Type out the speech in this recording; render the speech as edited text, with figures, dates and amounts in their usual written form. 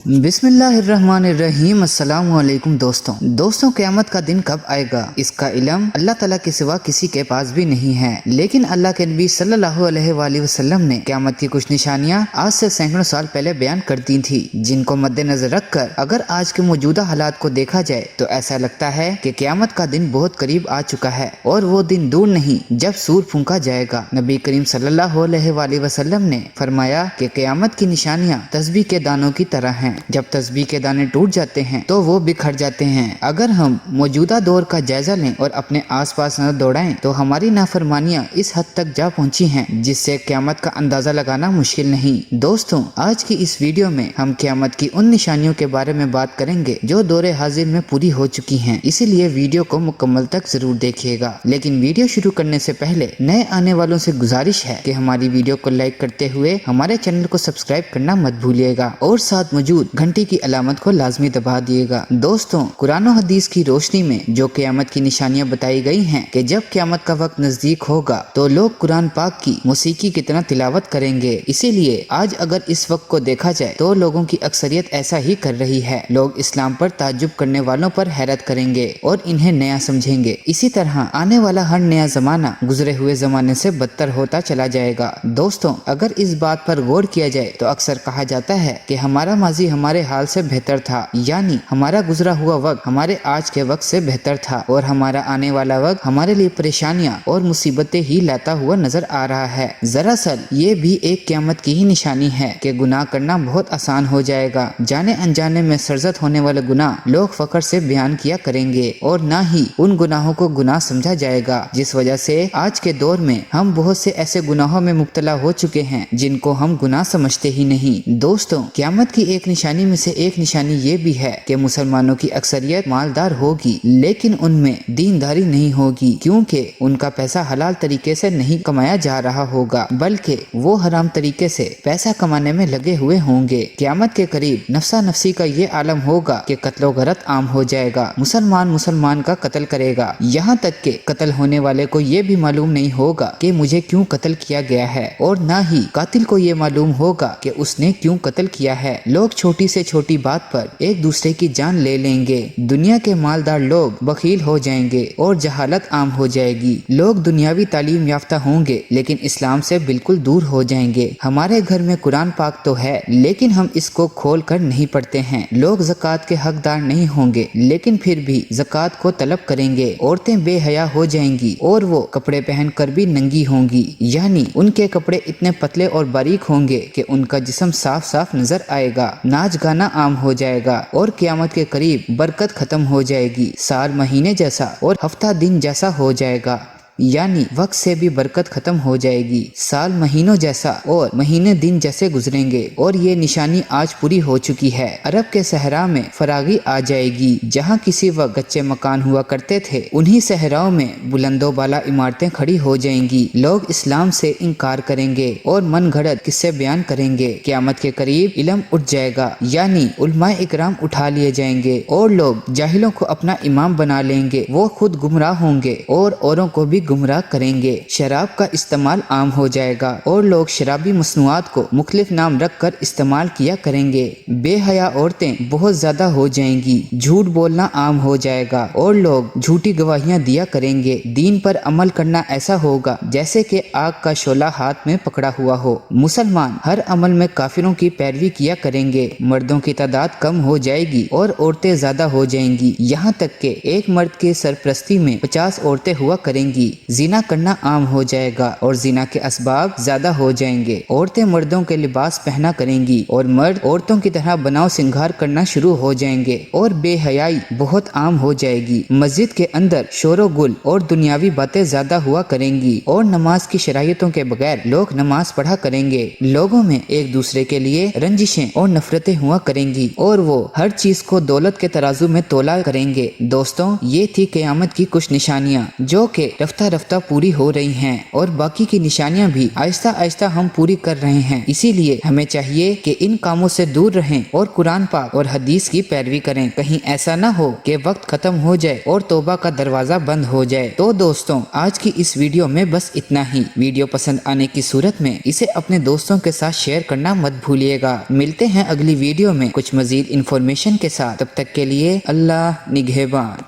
बिस्मिल्लाहिर्रहमानिर्रहीम। अस्सलामु अलैकुम दोस्तों क़यामत का दिन कब आएगा इसका इल्म अल्लाह ताला के सिवा किसी के पास भी नहीं है, लेकिन अल्लाह के नबी सल्लल्लाहु अलैहि वसल्लम ने क़यामत की कुछ निशानियां आज से सैकड़ों साल पहले बयान कर दी थी, जिनको मद्देनजर रखकर अगर आज के मौजूदा हालात को देखा जाए तो ऐसा लगता है कि क़यामत का दिन बहुत करीब आ चुका है और वो दिन दूर नहीं जब सूर फूंका जाएगा। नबी करीम सल्लल्लाहु अलैहि वसल्लम ने फरमाया कि क़यामत की निशानियां तस्बीह के दानों की तरह हैं। जब तस्बीह के दाने टूट जाते हैं तो वो बिखर जाते हैं। अगर हम मौजूदा दौर का जायजा लें और अपने आसपास नजर दौड़ाएं तो हमारी नाफरमानियां इस हद तक जा पहुंची हैं जिससे क़यामत का अंदाजा लगाना मुश्किल नहीं। दोस्तों, आज की इस वीडियो में हम क़यामत की उन निशानियों के बारे में बात करेंगे जो दौरे हाजिर में पूरी हो चुकी हैं, इसीलिए वीडियो को मुकम्मल तक जरूर देखिएगा। लेकिन वीडियो शुरू करने से पहले नए आने वालों से गुजारिश है कि हमारी वीडियो को लाइक करते हुए हमारे चैनल को सब्सक्राइब करना मत भूलिएगा और साथ मौजूद घंटी की अलामत को लाजमी दबा दिएगा। दोस्तों, कुरान और हदीस की रोशनी में जो क़यामत की निशानियां बताई गई हैं कि जब क़यामत का वक्त नजदीक होगा तो लोग कुरान पाक की मौसीकी की तरह तिलावत करेंगे। इसीलिए आज अगर इस वक्त को देखा जाए तो लोगों की अक्सरियत ऐसा ही कर रही है। लोग इस्लाम पर ताज्जुब करने वालों पर हैरत करेंगे और इन्हें नया समझेंगे। इसी तरह आने वाला हर नया जमाना गुजरे हुए जमाने से बदतर होता चला जाएगा। दोस्तों, अगर इस बात पर गौर किया जाए तो अक्सर कहा जाता है कि हमारा माजी हमारे हाल से बेहतर था, यानी हमारा गुजरा हुआ वक्त हमारे आज के वक्त से बेहतर था और हमारा आने वाला वक्त हमारे लिए परेशानियां और मुसीबतें ही लाता हुआ नजर आ रहा है। दरअसल ये भी एक क़यामत की ही निशानी है कि गुनाह करना बहुत आसान हो जाएगा। जाने अनजाने में सरजद होने वाले गुनाह लोग फख्र से बयान किया करेंगे और ना ही उन गुनाहों को गुनाह समझा जाएगा, जिस वजह से आज के दौर में हम बहुत से ऐसे गुनाहों में मुब्तला हो चुके हैं जिनको हम गुनाह समझते ही नहीं। दोस्तों, क़यामत की एक निशानी में से एक निशानी ये भी है कि मुसलमानों की अक्सरियत मालदार होगी, लेकिन उनमें दीनदारी नहीं होगी, क्योंकि उनका पैसा हलाल तरीके से नहीं कमाया जा रहा होगा बल्कि वो हराम तरीके से पैसा कमाने में लगे हुए होंगे। क़यामत के करीब नफ्सा नफ्सी का ये आलम होगा कि कत्लो गरत आम हो जाएगा। मुसलमान का कत्ल करेगा, यहाँ तक के कत्ल होने वाले को ये भी मालूम नहीं होगा कि मुझे क्यों कत्ल किया गया है और ना ही कातिल को ये मालूम होगा कि उसने क्यों कत्ल किया है। लोग छोटी से छोटी बात पर एक दूसरे की जान ले लेंगे। दुनिया के मालदार लोग बखील हो जाएंगे और जहालत आम हो जाएगी। लोग दुनियावी तालीम याफ्ता होंगे लेकिन इस्लाम से बिल्कुल दूर हो जाएंगे। हमारे घर में कुरान पाक तो है लेकिन हम इसको खोल कर नहीं पढ़ते हैं। लोग ज़कात के हकदार नहीं होंगे लेकिन फिर भी ज़कात को तलब करेंगे। औरतें बेहया हो जाएंगी और वो कपड़े पहन कर भी नंगी होंगी, यानी उनके कपड़े इतने पतले और बारीक होंगे कि उनका जिस्म साफ साफ नजर आएगा। नाच गाना आम हो जाएगा और क़यामत के करीब बरकत खत्म हो जाएगी। साल महीने जैसा और हफ्ता दिन जैसा हो जाएगा, यानी वक्त से भी बरकत खत्म हो जाएगी। साल महीनों जैसा और महीने दिन जैसे गुजरेंगे और ये निशानी आज पूरी हो चुकी है। अरब के सहरा में फरागी आ जाएगी। जहाँ किसी वक्त कच्चे मकान हुआ करते थे, उन्हीं सहराओं में बुलंदो बाला इमारतें खड़ी हो जाएंगी। लोग इस्लाम से इनकार करेंगे और मन घड़त किस्से बयान करेंगे। क़यामत के करीब इल्म उठ जाएगा, यानी उलमाए इकराम उठा लिए जाएंगे और लोग जाहिलों को अपना इमाम बना लेंगे। वो खुद गुमराह होंगे और औरों को भी गुमराह करेंगे। शराब का इस्तेमाल आम हो जाएगा और लोग शराबी मसनूआत को मुख्तलिफ नाम रख कर इस्तेमाल किया करेंगे। बेहया औरतें बहुत ज्यादा हो जाएंगी। झूठ बोलना आम हो जाएगा और लोग झूठी गवाहियां दिया करेंगे। दीन पर अमल करना ऐसा होगा जैसे कि आग का शोला हाथ में पकड़ा हुआ हो। मुसलमान हर अमल में काफिरों की पैरवी किया करेंगे। मर्दों की तादाद कम हो जाएगी और औरतें ज्यादा हो जाएंगी। यहाँ तक कि एक मर्द के सरपरस्ती में 50 औरतें हुआ करेंगी। जिना करना आम हो जाएगा और जिना के असबाब ज्यादा हो जाएंगे। औरतें मर्दों के लिबास पहना करेंगी और मर्द औरतों की तरह बनाव सिंगार करना शुरू हो जाएंगे और बेहयाई बहुत आम हो जाएगी। मस्जिद के अंदर शोरो गुल और दुनियावी बातें ज्यादा हुआ करेंगी और नमाज की शरायतों के बगैर लोग नमाज पढ़ा करेंगे। लोगों में एक दूसरे के लिए रंजिशें और नफरतें हुआ करेंगी और वो हर चीज को दौलत के तराजू में तोला करेंगे। दोस्तों, ये थी क़यामत की कुछ निशानियाँ जो कि रफ्ता रफ्ता पूरी हो रही हैं और बाकी की निशानियां भी आहिस्ता आहिस्ता हम पूरी कर रहे हैं। इसीलिए हमें चाहिए कि इन कामों से दूर रहें और कुरान पाक और हदीस की पैरवी करें। कहीं ऐसा ना हो कि वक्त खत्म हो जाए और तौबा का दरवाजा बंद हो जाए। तो दोस्तों, आज की इस वीडियो में बस इतना ही। वीडियो पसंद आने की सूरत में इसे अपने दोस्तों के साथ शेयर करना मत भूलिएगा। मिलते हैं अगली वीडियो में कुछ मजीद इंफॉर्मेशन के साथ। तब तक के लिए अल्लाह निगहबान।